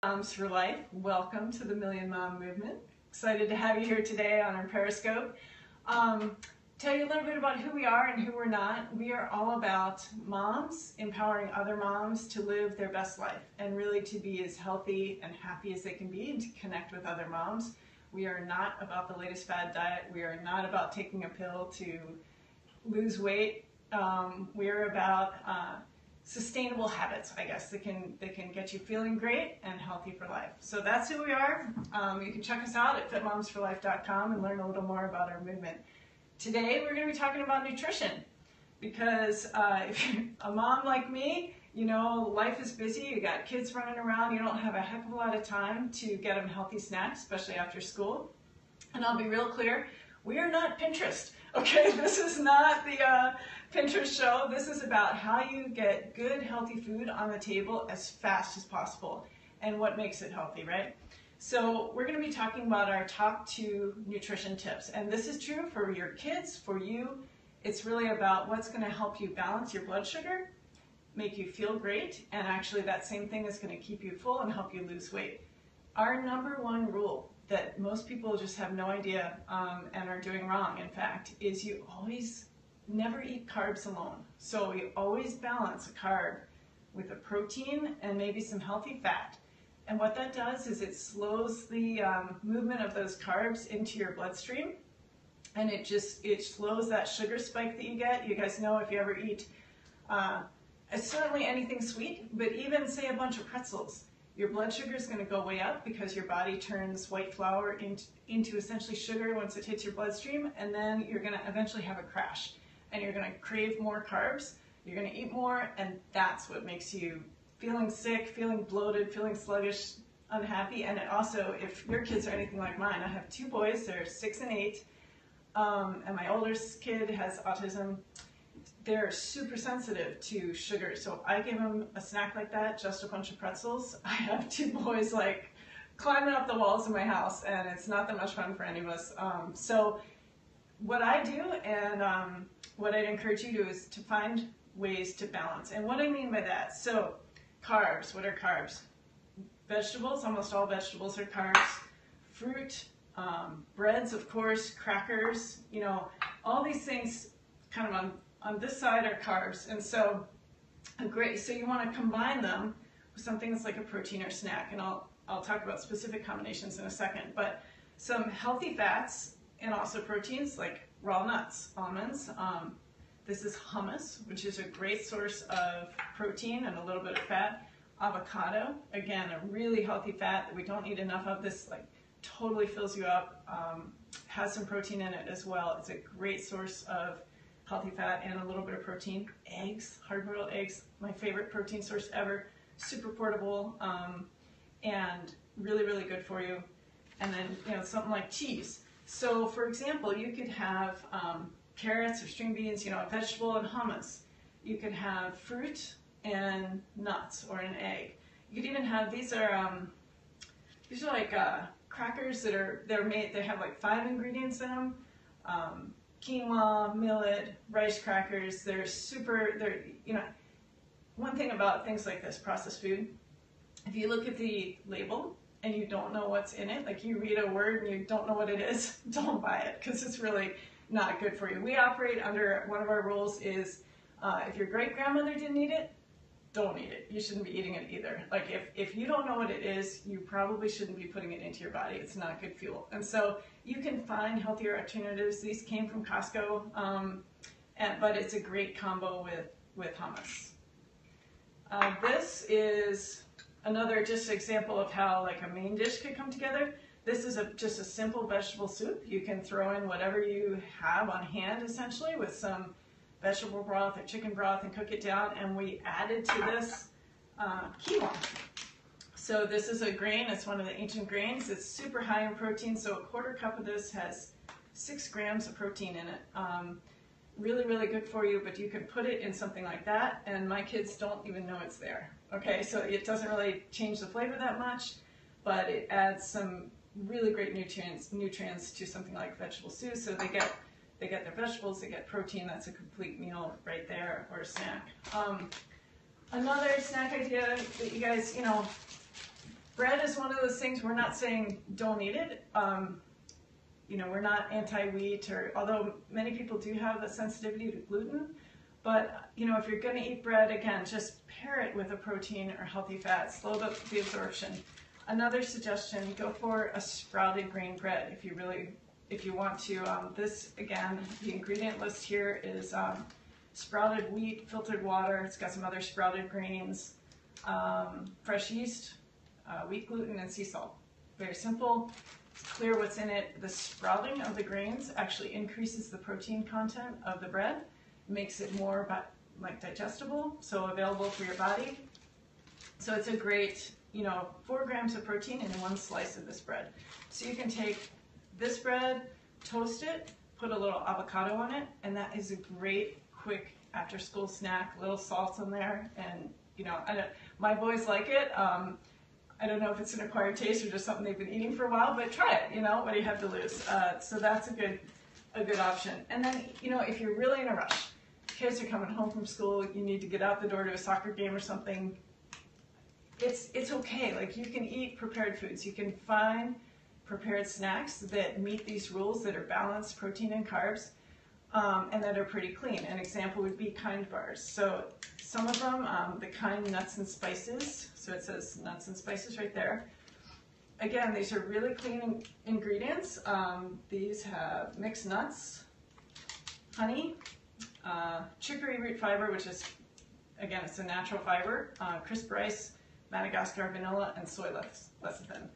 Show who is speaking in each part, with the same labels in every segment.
Speaker 1: Moms for Life. Welcome to the Million Mom Movement. Excited to have you here today on our Periscope. Tell you a little bit about who we are and who we're not. We are all about moms empowering other moms to live their best life and really to be as healthy and happy as they can be and to connect with other moms. We are not about the latest fad diet. We are not about taking a pill to lose weight. We are about sustainable habits, I guess, that can get you feeling great and healthy for life. So that's who we are. You can check us out at fitmomsforlife.com and learn a little more about our movement. Today we're going to be talking about nutrition because if you're a mom like me, you know, life is busy, you got kids running around, you don't have a heck of a lot of time to get them healthy snacks, especially after school. And I'll be real clear, we are not Pinterest. Okay, this is not the Pinterest show. This is about how you get good, healthy food on the table as fast as possible and what makes it healthy, right? So we're going to be talking about our top 2 nutrition tips. And this is true for your kids, for you. It's really about what's going to help you balance your blood sugar, make you feel great, and actually that same thing is going to keep you full and help you lose weight. Our #1 rule that most people just have no idea and are doing wrong, in fact, is you always never eat carbs alone. So you always balance a carb with a protein and maybe some healthy fat. And what that does is it slows the movement of those carbs into your bloodstream, and it slows that sugar spike that you get. You guys know if you ever eat certainly anything sweet, but even say a bunch of pretzels, your blood sugar is going to go way up because your body turns white flour into essentially sugar once it hits your bloodstream, and then you're going to eventually have a crash. And you're going to crave more carbs, you're going to eat more, and that's what makes you feeling sick, feeling bloated, feeling sluggish, unhappy. And it also, if your kids are anything like mine, I have 2 boys, they're 6 and 8, and my oldest kid has autism. They're super sensitive to sugar, so I give them a snack like that, just a bunch of pretzels. I have 2 boys like climbing up the walls of my house, and it's not that much fun for any of us. So what I do and what I'd encourage you to do is to find ways to balance. And what I mean by that, so carbs, what are carbs? Vegetables, almost all vegetables are carbs. Fruit, breads, of course, crackers, you know, all these things kind of on this side are carbs. And so so you want to combine them with something that's like a protein or snack. And I'll talk about specific combinations in a second. But some healthy fats and also proteins like raw nuts, almonds. This is hummus, which is a great source of protein and a little bit of fat. Avocado, again, a really healthy fat that we don't eat enough of. This like totally fills you up, has some protein in it as well. It's a great source of healthy fat and a little bit of protein. Eggs, hard-boiled eggs, my favorite protein source ever. Super portable and really, really good for you. And then, you know, something like cheese. So, for example, you could have carrots or string beans, you know, a vegetable and hummus. You could have fruit and nuts or an egg. You could even have, these are like crackers that they have like 5 ingredients in them. Quinoa, millet, rice crackers. They're you know, one thing about things like this, processed food, if you look at the label and you don't know what's in it, like you read a word and you don't know what it is, don't buy it because it's really not good for you. We operate under, one of our rules is if your great-grandmother didn't eat it, don't eat it. You shouldn't be eating it either. Like if you don't know what it is, you probably shouldn't be putting it into your body. It's not good fuel. And so you can find healthier alternatives. These came from Costco, but it's a great combo with hummus. This is another just example of how like a main dish could come together. This is just a simple vegetable soup. You can throw in whatever you have on hand essentially with some vegetable broth or chicken broth and cook it down, and we added to this quinoa. So this is a grain, it's one of the ancient grains. It's super high in protein, so a 1/4 cup of this has 6 grams of protein in it. Really, really good for you, but you can put it in something like that, and my kids don't even know it's there. Okay, so it doesn't really change the flavor that much, but it adds some really great nutrients to something like vegetable stew. So they get their vegetables, they get protein. That's a complete meal right there, or a snack. Another snack idea that you guys, Bread is one of those things, we're not saying don't eat it. You know, we're not anti-wheat, or although many people do have a sensitivity to gluten. But, you know, if you're going to eat bread, again, just pair it with a protein or healthy fat, slow up the absorption. Another suggestion, go for a sprouted grain bread if you want to. This, again, the ingredient list here is sprouted wheat, filtered water. It's got some other sprouted grains, fresh yeast, wheat gluten, and sea salt. Very simple. It's clear what's in it. The sprouting of the grains actually increases the protein content of the bread, makes it more like digestible, so available for your body. So it's a great, you know, 4 grams of protein in one slice of this bread. So you can take this bread, toast it, put a little avocado on it, and that is a great, quick after-school snack. Little salt in there, and you know, my boys like it. I don't know if it's an acquired taste or just something they've been eating for a while, but try it. You know, what do you have to lose? So that's a good option. And then, you know, if you're really in a rush, kids are coming home from school, you need to get out the door to a soccer game or something, it's okay. Like, you can eat prepared foods. You can find prepared snacks that meet these rules, that are balanced protein and carbs, and that are pretty clean. An example would be Kind bars. So some of them, the Kind nuts and spices, so it says nuts and spices right there. Again, these are really clean ingredients. These have mixed nuts, honey, chicory root fiber, which is, again, it's a natural fiber, crisp rice, Madagascar vanilla, and soy lecithin.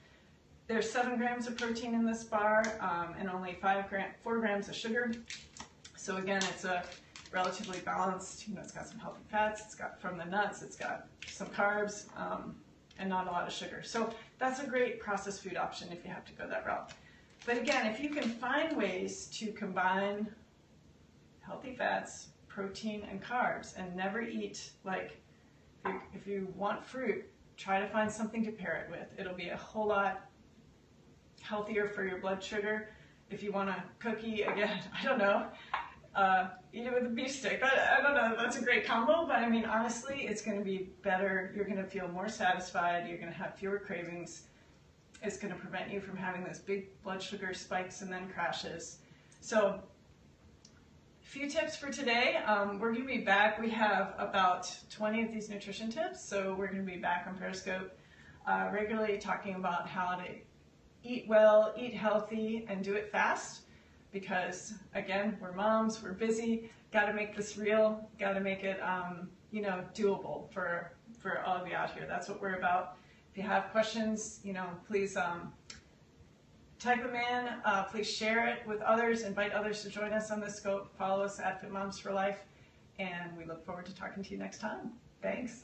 Speaker 1: There's 7 grams of protein in this bar, and only 4 grams of sugar. So again, it's a relatively balanced, you know, it's got some healthy fats, it's got from the nuts, it's got some carbs, and not a lot of sugar. So that's a great processed food option if you have to go that route. But again, if you can find ways to combine healthy fats, protein, and carbs, and never eat, like, if you want fruit, try to find something to pair it with. It'll be a whole lot healthier for your blood sugar. If you want a cookie, again, I don't know, eat it with a beef stick. I don't know, that's a great combo, but I mean, honestly, it's going to be better. You're going to feel more satisfied. You're going to have fewer cravings. It's going to prevent you from having those big blood sugar spikes and then crashes. So, a few tips for today. We're going to be back. We have about 20 of these nutrition tips, so we're going to be back on Periscope regularly, talking about how to eat well, eat healthy, and do it fast. Because, again, we're moms, we're busy, got to make this real, got to make it, you know, doable for all of you out here. That's what we're about. If you have questions, you know, please type them in, please share it with others, invite others to join us on this scope, follow us at Fit Moms for Life, and we look forward to talking to you next time. Thanks.